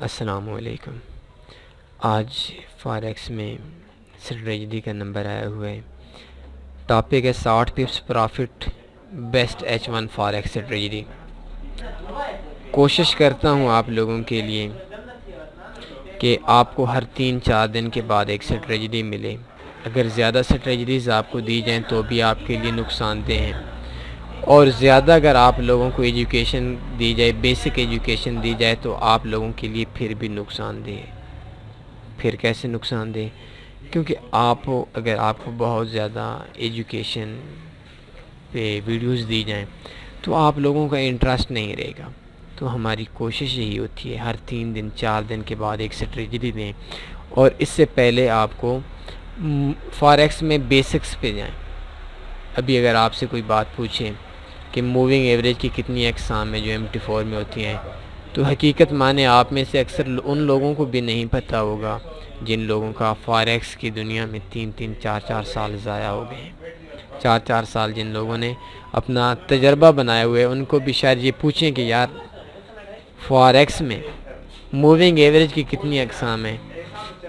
अस्सलामुअलैकुम। आज फॉरेक्स में स्ट्रेटजी का नंबर आया हुआ है। टॉपिक है 60 पिप्स profit best H1 forex strategy. कोशिश करता हूँ आप लोगों के लिए कि आपको हर 3-4 दिन के बाद एक स्ट्रेटजी मिले। अगर ज़्यादा स्ट्रेटजीज आपको दी जाएँ तो भी आपके लिए नुकसानदेह हैं, और ज़्यादा अगर आप लोगों को एजुकेशन दी जाए, बेसिक एजुकेशन दी जाए, तो आप लोगों के लिए फिर भी नुकसानदेह है। फिर कैसे नुकसानदेह? क्योंकि अगर आपको बहुत ज़्यादा एजुकेशन पे वीडियोस दी जाएं तो आप लोगों का इंटरेस्ट नहीं रहेगा। तो हमारी कोशिश यही होती है हर 3-4 दिन के बाद एक स्ट्रेटजी दें, और इससे पहले आपको फॉरेक्स में बेसिक्स पे जाएं। अभी अगर आपसे कोई बात पूछे कि मूविंग एवरेज की कितनी अक़साम है जो MT4 में होती हैं, तो हकीकत माने आप में से अक्सर उन लोगों को भी नहीं पता होगा जिन लोगों का फॉरेक्स की दुनिया में 3-3, 4-4 साल ज़ाया हो गए हैं। 4-4 साल जिन लोगों ने अपना तजर्बा बनाए हुए, उनको भी शायद ये पूछें कि यार फॉरेक्स में मूविंग एवरेज की कितनी अक़साम है,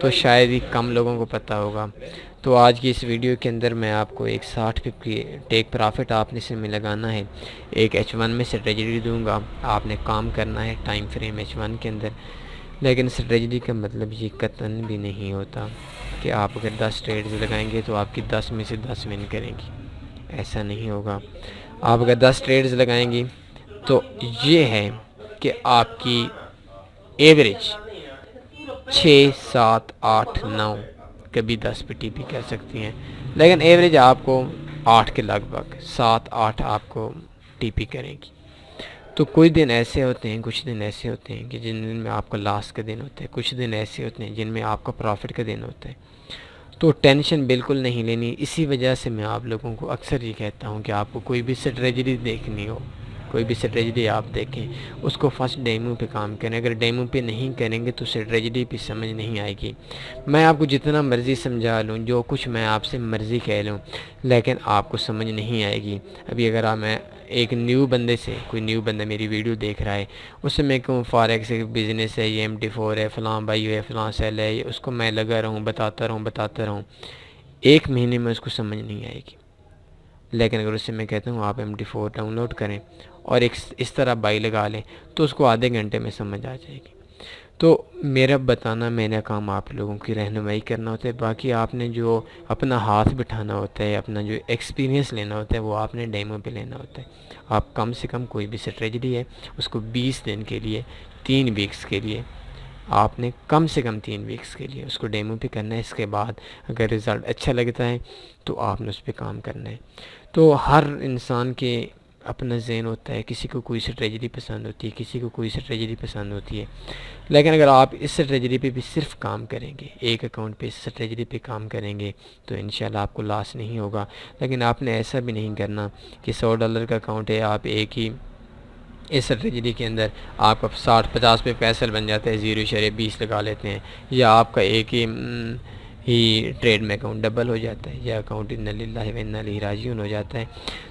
तो शायद ही कम लोगों को पता होगा। तो आज की इस वीडियो के अंदर मैं आपको एक 60 पिप की टेक प्रॉफिट आपने से में लगाना है, एक H1 में स्ट्रेटजी दूंगा। आपने काम करना है टाइम फ्रेम H1 के अंदर। लेकिन स्ट्रेटजी का मतलब ये कतन भी नहीं होता कि आप अगर 10 ट्रेड्स लगाएंगे तो आपकी 10 में से 10 विन करेंगी। ऐसा नहीं होगा। आप अगर 10 ट्रेड्स लगाएंगी तो ये है कि आपकी एवरेज 6, 7, 8, 9, कभी 10 पे टीपी कर सकती हैं, लेकिन एवरेज आपको 8 के लगभग 7-8 आपको टीपी करेंगी। तो कुछ दिन ऐसे होते हैं, कुछ दिन ऐसे होते हैं कि जिन दिन में आपका लॉस का दिन होता है, कुछ दिन ऐसे होते हैं जिनमें आपका प्रॉफिट का दिन होता है। तो टेंशन बिल्कुल नहीं लेनी। इसी वजह से मैं आप लोगों को अक्सर ये कहता हूँ कि आपको कोई भी स्ट्रेटजी देखनी हो, कोई भी स्ट्रेटजी आप देखें, उसको फर्स्ट डेमो पे काम करें। अगर डेमो पे नहीं करेंगे तो स्ट्रेटजी भी समझ नहीं आएगी। मैं आपको जितना मर्ज़ी समझा लूँ, जो कुछ मैं आपसे मर्ज़ी कह लूँ, लेकिन आपको समझ नहीं आएगी। अभी अगर मैं एक न्यू बंदे से, कोई न्यू बंदा मेरी वीडियो देख रहा है, उससे मैं कहूँ फॉरेक्स एक बिज़नेस है, ये MT4 है, फ़लाँ भाई है, फ़लाँ सेल है, ये उसको मैं लगा रहूँ बताता रहूँ, 1 महीने में उसको समझ नहीं आएगी। लेकिन अगर उससे मैं कहता हूँ आप MT4 डाउनलोड करें और एक इस तरह बाई लगा लें, तो उसको आधे घंटे में समझ आ जाएगी। तो मेरा बताना, मेरा काम आप लोगों की रहनुमाई करना होता है। बाकी आपने जो अपना हाथ बिठाना होता है, अपना जो एक्सपीरियंस लेना होता है, वो आपने डेमो पे लेना होता है। आप कम से कम कोई भी स्ट्रेटजी है उसको 20 दिन के लिए, 3 वीक्स के लिए, आपने कम से कम 3 वीक्स के लिए उसको डेमो पे करना है। इसके बाद अगर रिज़ल्ट अच्छा लगता है तो आपने उस पर काम करना है। तो हर इंसान के अपना ज़हन होता है, किसी को कोई स्ट्रेटजी पसंद होती है, किसी को कोई स्ट्रेटजी पसंद होती है। लेकिन अगर आप इस स्ट्रेटजी पे भी सिर्फ काम करेंगे, एक अकाउंट पे इस स्ट्रेटजी पे काम करेंगे, तो इंशाल्लाह आपको लॉस नहीं होगा। लेकिन आपने ऐसा भी नहीं करना कि $100 का अकाउंट है, आप एक ही इस स्ट्रेटजी के अंदर आपका 60-50 पे पैसा बन जाता है, 0.20 लगा लेते हैं, या आपका एक ही ट्रेड में अकाउंट डबल हो जाता है, या अकाउंट इन्ना लिल्लाहि व इन्ना इलैहि राजिऊन हो जाता है।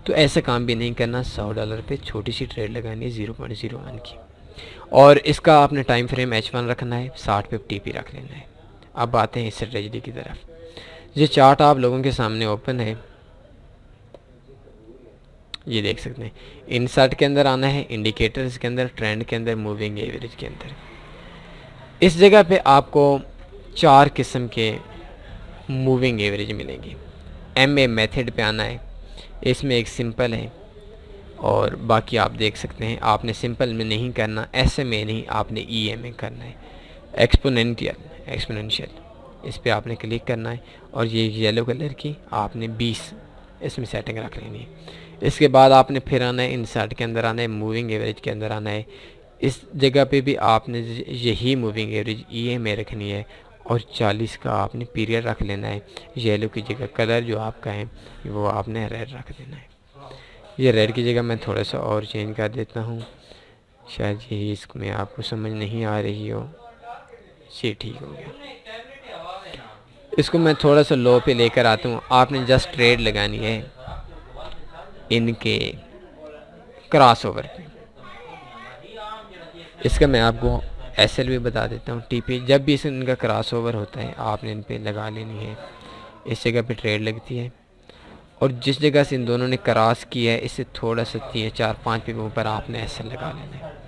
तो ऐसा काम भी नहीं करना। $100 पे छोटी सी ट्रेड लगानी है 0.01 की, और इसका आपने टाइम फ्रेम H1 रखना है, 60 पे TP रख लेना है। अब आते हैं इस स्ट्रेटजी की तरफ। ये चार्ट आप लोगों के सामने ओपन है, ये देख सकते हैं। इंसर्ट के अंदर आना है, इंडिकेटर्स के अंदर, ट्रेंड के अंदर, मूविंग एवरेज के अंदर। इस जगह पे आपको 4 किस्म के मूविंग एवरेज मिलेंगी। MA मेथड पे आना है, इसमें एक सिंपल है और बाकी आप देख सकते हैं। आपने सिंपल में नहीं करना, SMA नहीं, आपने EMA करना है। एक्सपोनेंशियल, इस पर आपने क्लिक करना है, और ये येलो कलर की आपने 20 इसमें सेटिंग रख लेनी है। इसके बाद आपने फिर आना है, इंसर्ट के अंदर आना है, मूविंग एवरेज के अंदर आना है। इस जगह पे भी आपने यही मूविंग एवरेज EMA रखनी है, और 40 का आपने पीरियड रख लेना है। येलो की जगह कलर जो आपका है वो आपने रेड रख देना है। ये रेड की जगह मैं थोड़ा सा और चेंज कर देता हूँ, शायद यही इसमें आपको समझ नहीं आ रही हो। ये ठीक हो गया। इसको मैं थोड़ा सा लो पे लेकर आता हूँ। आपने जस्ट ट्रेड लगानी है इनके क्रॉस ओवर पे। इसका मैं आपको एसएल भी बता देता हूँ। टीपी जब भी इनका क्रॉस ओवर होता है आपने इन पे लगा लेनी है। इस जगह पे ट्रेड लगती है और जिस जगह से इन दोनों ने क्रॉस किया है इससे थोड़ा सा 4-5 पिप ऊपर आपने एसएल लगा लेना है।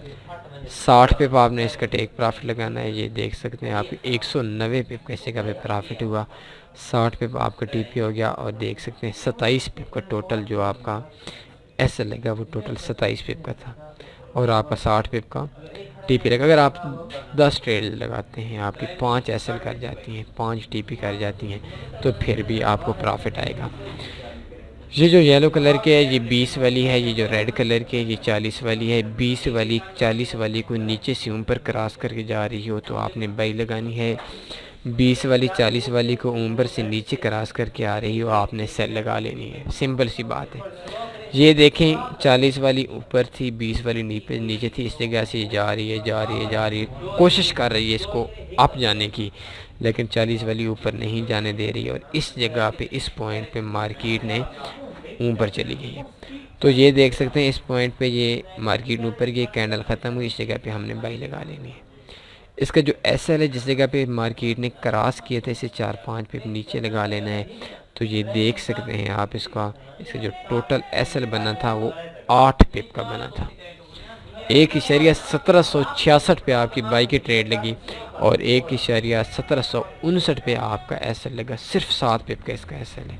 60 पिप आपने इसका टेक प्रॉफिट लगाना है। ये देख सकते हैं आप 190 पिप का इस जगह पे प्रॉफिट हुआ। 60 पिप आपका टीपी हो गया और देख सकते हैं 27 पिप का टोटल जो आपका एसएल लगा वो टोटल 27 पिप का था और आपका 60 पिप का टीपी लगा। अगर आप 10 ट्रेड लगाते हैं आपकी 5 एसएल कर जाती हैं, 5 टीपी कर जाती हैं तो फिर भी आपको प्रॉफिट आएगा। ये जो येलो कलर के है ये 20 वाली है, ये जो रेड कलर के ये 40 वाली है। 20 वाली 40 वाली को नीचे से ऊपर क्रॉस करके जा रही हो तो आपने बाई लगानी है। 20 वाली 40 वाली को ऊपर से नीचे क्रॉस करके आ रही हो आपने सेल लगा लेनी है। सिंपल सी बात है। ये देखें 40 वाली ऊपर थी, 20 वाली नीचे थी। इस जगह से जा रही है जा रही है जा रही है, कोशिश कर रही है इसको अप जाने की, लेकिन 40 वाली ऊपर नहीं जाने दे रही है और इस जगह पे इस पॉइंट पे मार्केट ने ऊपर चली गई है। तो ये देख सकते हैं इस पॉइंट पे ये मार्केट ऊपर गई, कैंडल ख़त्म हुई, इस जगह पे हमने बाई लगा लेनी है। इसका जो एसएल है जिस जगह पे मार्केट ने क्रॉस किया था इसे 4-5 पिप नीचे लगा लेना है। तो ये देख सकते हैं आप इसका जो टोटल एसएल बना था वो 8 पिप का बना था। 1.1766 पे आपकी बाई की ट्रेड लगी और 1.1759 पे आपका एसएल लगा। सिर्फ 7 पिप का इसका एसएल है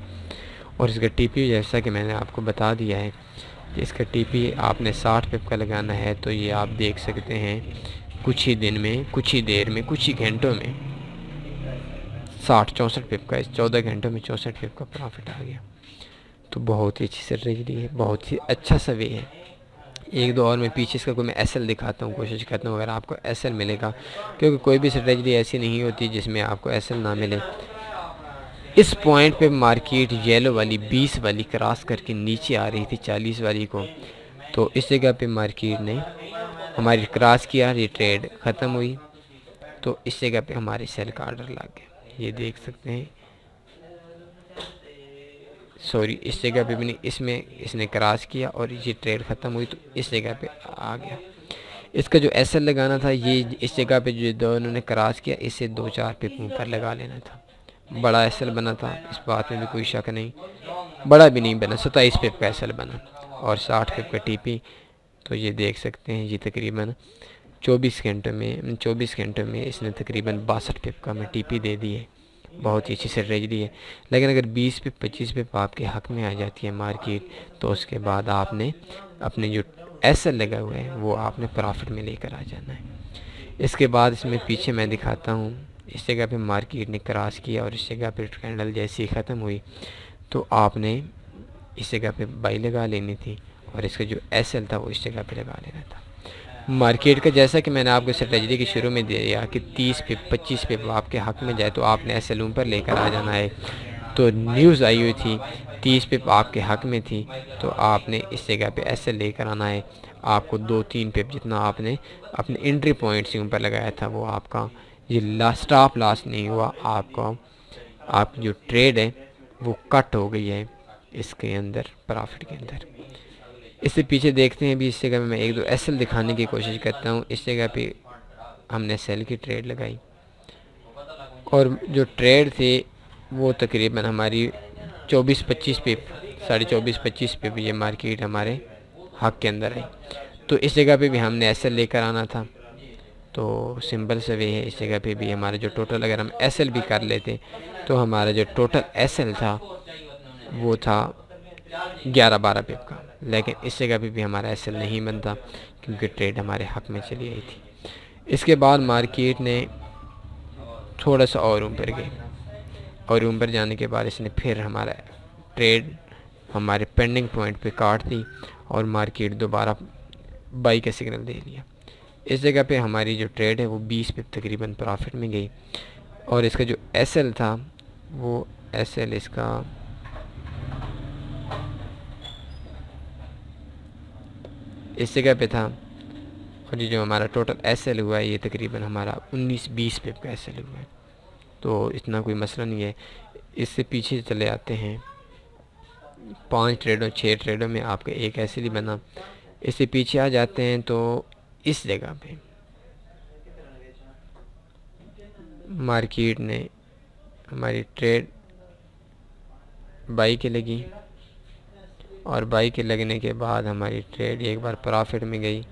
और इसका टीपी जैसा कि मैंने आपको बता दिया है कि इसका टीपी आपने 60 पिप का लगाना है। तो ये आप देख सकते हैं कुछ ही दिन में, कुछ ही देर में, कुछ ही घंटों में 64 पिप का, इस 14 घंटों में 64 पिप का प्रॉफिट आ गया। तो बहुत ही अच्छी स्ट्रेटजी है, बहुत ही अच्छा सा वे है। एक दो और मैं पीछे इसका कोई मैं एसएल दिखाता हूँ, कोशिश करता हूँ अगर आपको एसएल मिलेगा, क्योंकि कोई भी स्ट्रेटजी ऐसी नहीं होती जिसमें आपको एसएल ना मिले। इस पॉइंट पे मार्केट येलो वाली 20 वाली क्रॉस करके नीचे आ रही थी 40 वाली को, तो इस जगह पे मार्केट ने हमारी क्रॉस किया, ये ट्रेड ख़त्म हुई तो इस जगह पे हमारे सेल का ऑर्डर लग गया। ये देख सकते हैं, सॉरी इस जगह पे भी नहीं, इसमें इसने क्रॉस किया और ये ट्रेड ख़त्म हुई तो इस जगह पे आ गया। इसका जो एसएल लगाना था ये इस जगह पे जो दोनों ने क्रॉस किया इसे 2-4 पिप ऊपर लगा लेना था। बड़ा एसएल बना था, इस बात में भी कोई शक नहीं, बड़ा भी नहीं बना, 27 पिप का एसएल बना और 60 पिप का टीपी। तो ये देख सकते हैं ये तकरीबन 24 घंटों में इसने तकरीबन 62 पिप का मैं टीपी दे दी है। बहुत ही अच्छी स्ट्रेटजी है। लेकिन अगर 20 पिप 25 पिप आपके हक में आ जाती है मार्केट तो उसके बाद आपने अपने जो एसएल लगा हुआ है वो आपने प्रॉफिट में लेकर आ जाना है। इसके बाद इसमें पीछे मैं दिखाता हूँ, इस जगह पे मार्केट ने क्रॉस किया और इस जगह पे कैंडल जैसे ही ख़त्म हुई तो आपने इस जगह पे बाई लगा लेनी थी और इसका जो एसएल था वो इस जगह पे लगा लेना था। मार्केट का जैसा कि मैंने आपको स्ट्रेटजी के शुरू में दिया कि 30 पिप 25 पिप आपके हक में जाए तो आपने एसएल ऊपर लेकर आ जाना है। तो न्यूज़ आई हुई थी 30 पिप आपके हक में थी तो आपने इस जगह पे एसएल लेकर आना है। आपको 2-3 पिप जितना आपने अपने एंट्री पॉइंट से ऊपर लगाया था वो आपका ये स्टॉप लॉस नहीं हुआ, आपका आपकी जो ट्रेड है वो कट हो गई है इसके अंदर प्रॉफिट के अंदर। इससे पीछे देखते हैं भी, इस जगह में मैं एक दो एसएल दिखाने की कोशिश करता हूँ। इस जगह पे हमने सेल की ट्रेड लगाई और जो ट्रेड थे वो तकरीबन हमारी 24-25 पिप 24.5-25 पिप ये मार्केट हमारे हक के अंदर आई। तो इस जगह पे भी हमने एसएल लेकर आना था। तो सिंपल से वे है, इस जगह पे भी हमारा जो टोटल अगर हम एसएल भी कर लेते तो हमारा जो टोटल एसएल था वो था 11-12 पिप का, लेकिन इस जगह पे भी हमारा एसएल नहीं बनता क्योंकि ट्रेड हमारे हक में चली आई थी। इसके बाद मार्केट ने थोड़ा सा और ऊपर गई और ऊपर जाने के बाद इसने फिर हमारा ट्रेड हमारे पेंडिंग पॉइंट पे काट दी और मार्केट दोबारा बाई का सिग्नल दे दिया। इस जगह पे हमारी जो ट्रेड है वो 20 पिप तकरीबन प्रॉफिट में गई और इसका जो एसएल था वो एसएल इसका इस जगह पे था और ये जो हमारा टोटल एसएल हुआ है ये तकरीबन हमारा 19-20 पिप का एसएल हुआ है। तो इतना कोई मसला नहीं है। इससे पीछे चले आते हैं, 5 ट्रेडों 6 ट्रेडों में आपका एक एसएल ही बना। इससे पीछे आ जाते हैं तो इस जगह पे मार्केट ने हमारी ट्रेड बाई के लगी और बाई के लगने के बाद हमारी ट्रेड एक बार प्रॉफिट में गई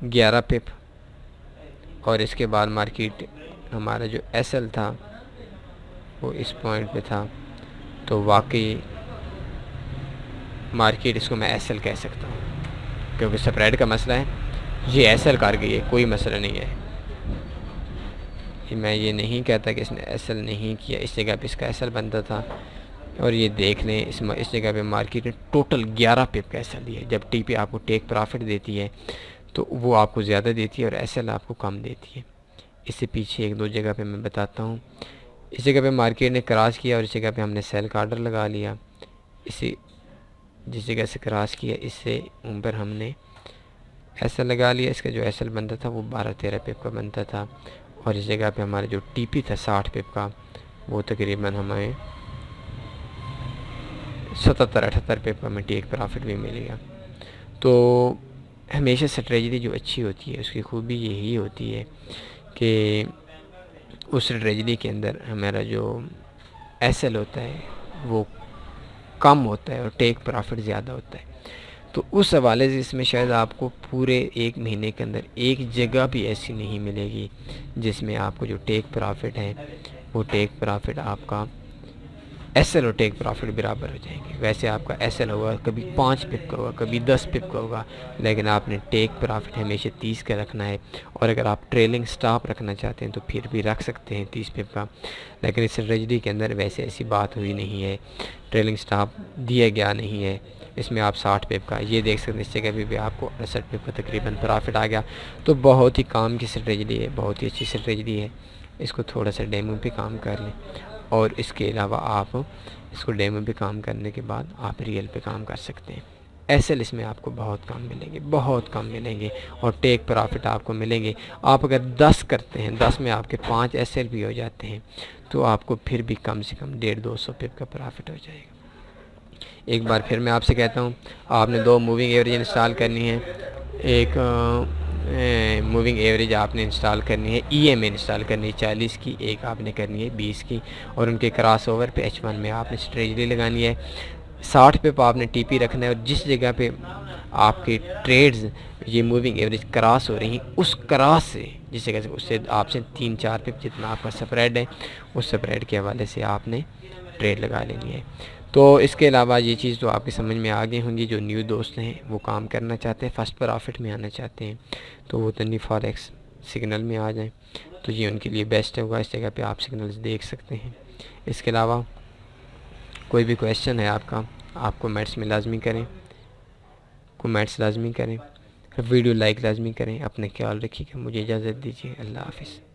11 पिप, और इसके बाद मार्केट हमारा जो एसएल था वो इस पॉइंट पे था। तो वाकई मार्केट इसको मैं एसएल कह सकता हूँ, क्योंकि स्प्रेड का मसला है, ये एसएल कर गई है, कोई मसला नहीं है। मैं ये नहीं कहता कि इसने एसएल नहीं किया, इस जगह पे इसका एसएल बनता था। और ये देख लें इस जगह पे मार्केट ने टोटल 11 पिप का एसएल दिया है। जब टीपी आपको टेक प्रॉफिट देती है तो वो आपको ज़्यादा देती है और एसएल आपको कम देती है। इससे पीछे एक दो जगह पे मैं बताता हूँ। इस जगह पे मार्केट ने क्रॉस किया और इस जगह पे हमने सेल का ऑर्डर लगा लिया। इसी जिस जगह से क्रॉस किया इससे ऊपर हमने एसएल लगा लिया। इसका जो एसएल बनता था वो 12-13 पिप का बनता था, और इस जगह पे हमारा जो टीपी था 60 पिप का वो तकरीबन हमें 77-78 पिप का हमें टेक प्रॉफिट भी मिल गया। तो हमेशा स्ट्रेटजी जो अच्छी होती है उसकी खूबी यही होती है कि उस स्ट्रेटजी के अंदर हमारा जो एसएल होता है वो कम होता है और टेक प्रॉफिट ज़्यादा होता है। तो उस हवाले से इसमें शायद आपको पूरे एक महीने के अंदर एक जगह भी ऐसी नहीं मिलेगी जिसमें आपको जो टेक प्रॉफिट है वो टेक प्रॉफिट आपका एसएल और टेक प्रॉफिट बराबर हो जाएंगे। वैसे आपका एसएल होगा कभी 5 पिप का होगा, कभी 10 पिप का होगा, लेकिन आपने टेक प्रॉफिट हमेशा 30 का रखना है। और अगर आप ट्रेलिंग स्टॉप रखना चाहते हैं तो फिर भी रख सकते हैं 30 पिप का, लेकिन इस स्ट्रेटजी के अंदर वैसे ऐसी बात हुई नहीं है, ट्रेलिंग स्टॉप दिया गया नहीं है। इसमें आप 60 पिप का ये देख सकते हैं, इस जगह भी आपको 68 पिप का तकरीबन प्रॉफिट आ गया। तो बहुत ही काम की स्ट्रेटजी है, बहुत ही अच्छी स्ट्रेटजी है। इसको थोड़ा सा डेमो पे काम कर लें, और इसके अलावा आप इसको डेमो पे काम करने के बाद आप रियल पे काम कर सकते हैं। एसएल इसमें आपको बहुत कम मिलेंगे, बहुत कम मिलेंगे, और टेक प्रॉफिट आपको मिलेंगे। आप अगर 10 करते हैं, 10 में आपके 5 एसएल भी हो जाते हैं तो आपको फिर भी कम से कम 150-200 पिप का प्रॉफिट हो जाएगा। एक बार फिर मैं आपसे कहता हूँ, आपने 2 मूविंग एवरेज इंस्टॉल करनी है। एक मूविंग एवरेज आपने इंस्टॉल करनी है, EMA इंस्टॉल करनी है 40 की, एक आपने करनी है 20 की, और उनके क्रॉस ओवर पे H1 में आपने स्ट्रेटजी लगानी है। 60 पे आपने TP रखना है, और जिस जगह पे आपके ट्रेड्स ये मूविंग एवरेज क्रॉस हो रही हैं उस क्रॉस से, जिस जगह से उससे आपसे 3-4 पिप जितना आपका स्प्रेड है उस स्प्रेड के हवाले से आपने ट्रेड लगा लेनी है। तो इसके अलावा ये चीज़ तो आपकी समझ में आ गई होंगी। जो न्यू दोस्त हैं वो काम करना चाहते हैं, फर्स्ट प्रॉफिट में आना चाहते हैं, तो वो तन्नी फॉरेक्स सिग्नल में आ जाएं, तो ये उनके लिए बेस्ट होगा। इस जगह पे आप सिग्नल्स देख सकते हैं। इसके अलावा कोई भी क्वेश्चन है आपका, आप कमेंट्स में लाजमी करें, कमेंट्स लाजमी करें, वीडियो लाइक लाजमी करें। अपने ख्याल रखिएगा, मुझे इजाज़त दीजिए, अल्लाह हाफिज़।